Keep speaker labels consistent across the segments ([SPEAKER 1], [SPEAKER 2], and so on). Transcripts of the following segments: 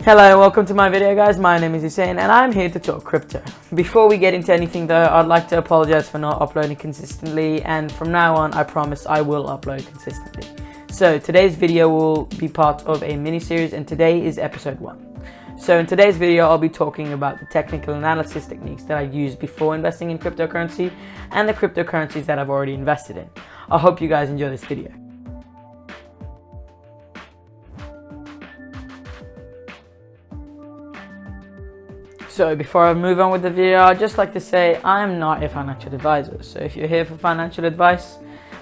[SPEAKER 1] Hello and welcome to my video, guys. My name is Hussain and I'm here to talk crypto. Before we get into anything though, I'd like to apologize for not uploading consistently, and from now on I promise I will upload consistently. So today's video will be part of a mini-series and today is episode 1. So in today's video I'll be talking about the technical analysis techniques that I used before investing in cryptocurrency and the cryptocurrencies that I've already invested in. I hope you guys enjoy this video. So before I move on with the video, I'd just like to say I am not a financial advisor. So if you're here for financial advice,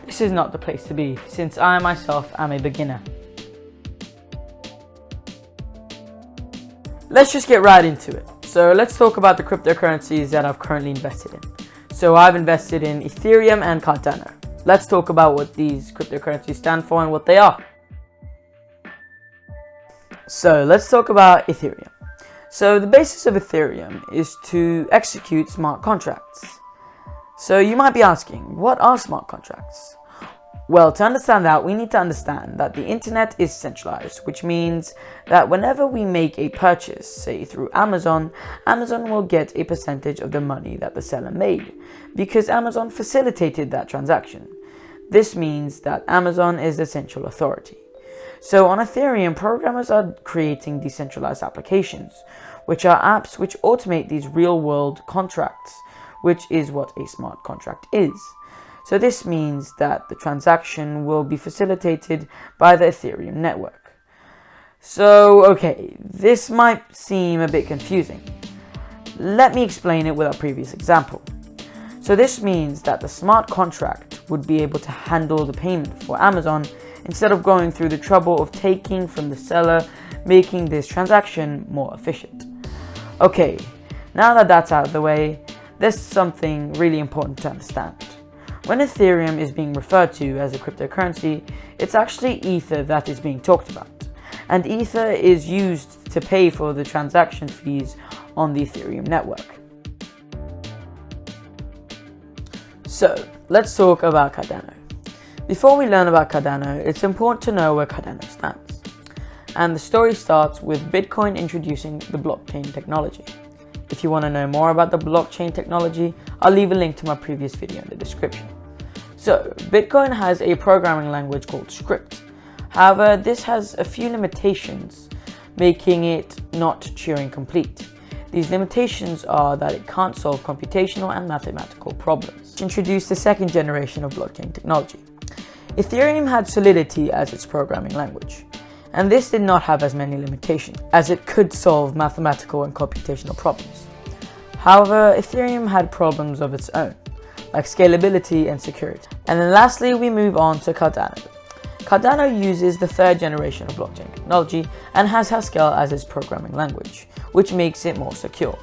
[SPEAKER 1] this is not the place to be, since I myself am a beginner. Let's just get right into it. So let's talk about the cryptocurrencies that I've currently invested in. So I've invested in Ethereum and Cardano. Let's talk about what these cryptocurrencies stand for and what they are. So let's talk about Ethereum. So the basis of Ethereum is to execute smart contracts. So you might be asking, what are smart contracts? Well, to understand that, we need to understand that the internet is centralized, which means that whenever we make a purchase, say through Amazon, Amazon will get a percentage of the money that the seller made, because Amazon facilitated that transaction. This means that Amazon is the central authority. So on Ethereum, programmers are creating decentralized applications, which are apps which automate these real-world contracts, which is what a smart contract is. So this means that the transaction will be facilitated by the Ethereum network. So, okay, this might seem a bit confusing. Let me explain it with a previous example. So this means that the smart contract would be able to handle the payment for Amazon instead of going through the trouble of taking from the seller, making this transaction more efficient. Okay, now that that's out of the way, there's something really important to understand. When Ethereum is being referred to as a cryptocurrency, it's actually Ether that is being talked about. And Ether is used to pay for the transaction fees on the Ethereum network. So, let's talk about Cardano. Before we learn about Cardano, it's important to know where Cardano stands. And the story starts with Bitcoin introducing the blockchain technology. If you want to know more about the blockchain technology, I'll leave a link to my previous video in the description. So, Bitcoin has a programming language called script. However, this has a few limitations, making it not Turing complete. These limitations are that it can't solve computational and mathematical problems, which introduced the second generation of blockchain technology. Ethereum had Solidity as its programming language, and this did not have as many limitations, as it could solve mathematical and computational problems. However, Ethereum had problems of its own, like scalability and security. And then lastly, we move on to Cardano. Cardano uses the third generation of blockchain technology and has Haskell as its programming language, which makes it more secure.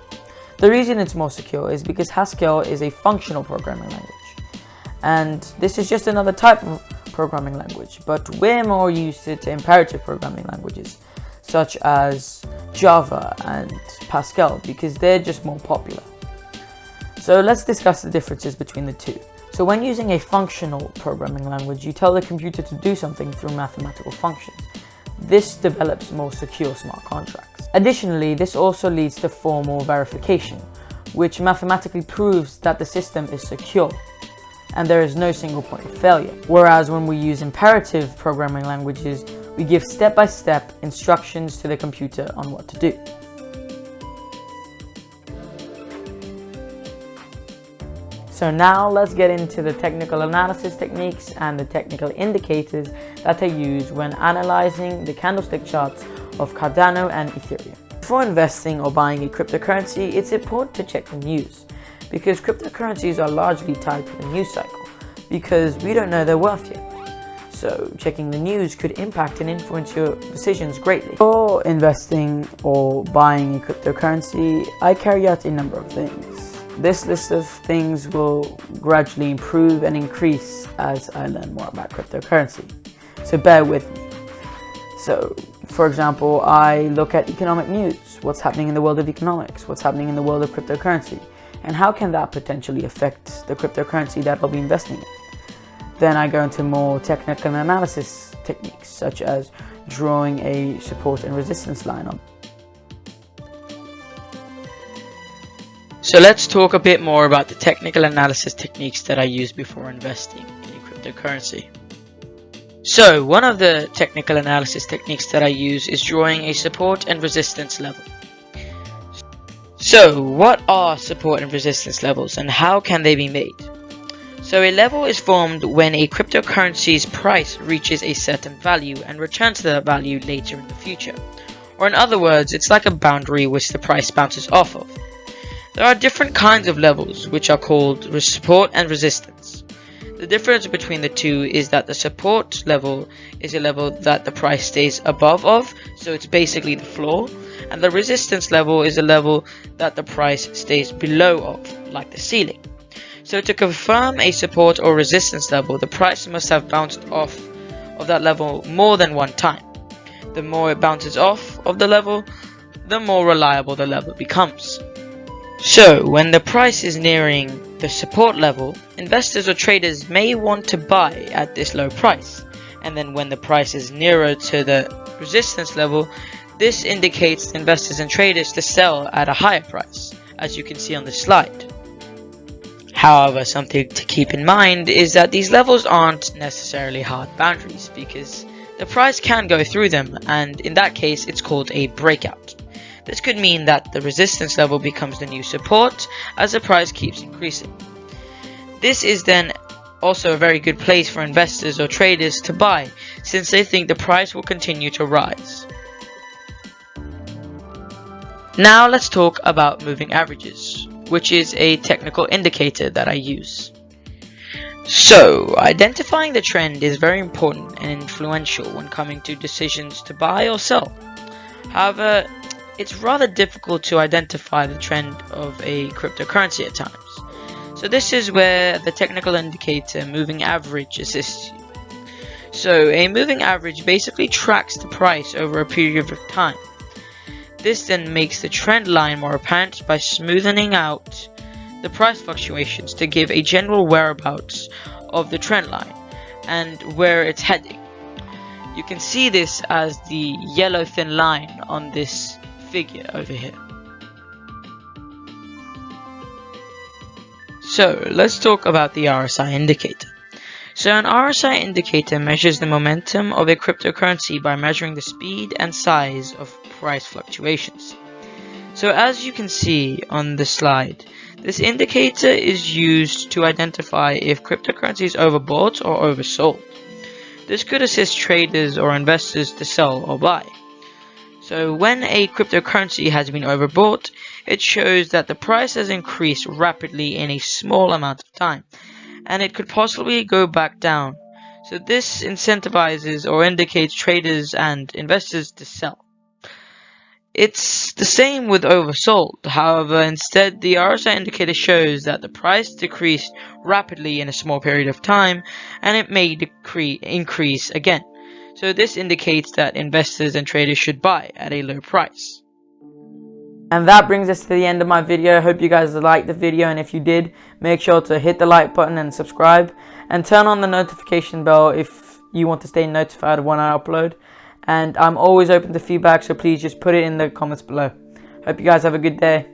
[SPEAKER 1] The reason it's more secure is because Haskell is a functional programming language. And this is just another type of programming language, but we're more used to imperative programming languages such as Java and Pascal because they're just more popular. So let's discuss the differences between the two. So when using a functional programming language, you tell the computer to do something through mathematical functions. This develops more secure smart contracts. Additionally, this also leads to formal verification, which mathematically proves that the system is secure and there is no single point of failure. Whereas when we use imperative programming languages, we give step-by-step instructions to the computer on what to do. So now let's get into the technical analysis techniques and the technical indicators that are used when analyzing the candlestick charts of Cardano and Ethereum. Before investing or buying a cryptocurrency, it's important to check the news, because cryptocurrencies are largely tied to the news cycle, because we don't know their worth yet. So checking the news could impact and influence your decisions greatly. Before investing or buying a cryptocurrency, I carry out a number of things. This list of things will gradually improve and increase as I learn more about cryptocurrency. So bear with me. So, for example, I look at economic news, what's happening in the world of economics, what's happening in the world of cryptocurrency, and how can that potentially affect the cryptocurrency that I'll be investing in. Then I go into more technical analysis techniques, such as drawing a support and resistance line on. So let's talk a bit more about the technical analysis techniques that I use before investing in a cryptocurrency. So one of the technical analysis techniques that I use is drawing a support and resistance level. So what are support and resistance levels and how can they be made? So a level is formed when a cryptocurrency's price reaches a certain value and returns to that value later in the future. Or in other words, it's like a boundary which the price bounces off of. There are different kinds of levels which are called support and resistance. The difference between the two is that the support level is a level that the price stays above of, so it's basically the floor, and the resistance level is a level that the price stays below of, like the ceiling. So to confirm a support or resistance level, the price must have bounced off of that level more than one time. The more it bounces off of the level, the more reliable the level becomes. So when the price is nearing the support level, investors or traders may want to buy at this low price, and then when the price is nearer to the resistance level, this indicates investors and traders to sell at a higher price, as you can see on this slide. However, something to keep in mind is that these levels aren't necessarily hard boundaries, because the price can go through them, and in that case it's called a breakout. This could mean that the resistance level becomes the new support as the price keeps increasing. This is then also a very good place for investors or traders to buy, since they think the price will continue to rise. Now let's talk about moving averages, which is a technical indicator that I use. So, identifying the trend is very important and influential when coming to decisions to buy or sell. However, it's rather difficult to identify the trend of a cryptocurrency at times. So this is where the technical indicator moving average assists you. So a moving average basically tracks the price over a period of time. This then makes the trend line more apparent by smoothing out the price fluctuations to give a general whereabouts of the trend line and where it's heading. You can see this as the yellow thin line on this figure over here. So let's talk about the RSI indicator. So an RSI indicator measures the momentum of a cryptocurrency by measuring the speed and size of price fluctuations. So as you can see on the slide, this indicator is used to identify if cryptocurrency is overbought or oversold. This could assist traders or investors to sell or buy. So when a cryptocurrency has been overbought, it shows that the price has increased rapidly in a small amount of time, and it could possibly go back down. So this incentivizes or indicates traders and investors to sell. It's the same with oversold. However, instead the RSI indicator shows that the price decreased rapidly in a small period of time, and it may increase again. So this indicates that investors and traders should buy at a low price. And that brings us to the end of my video. Hope you guys liked the video, and if you did, make sure to hit the like button and subscribe, and turn on the notification bell if you want to stay notified of when I upload. And I'm always open to feedback, so please just put it in the comments below. Hope you guys have a good day.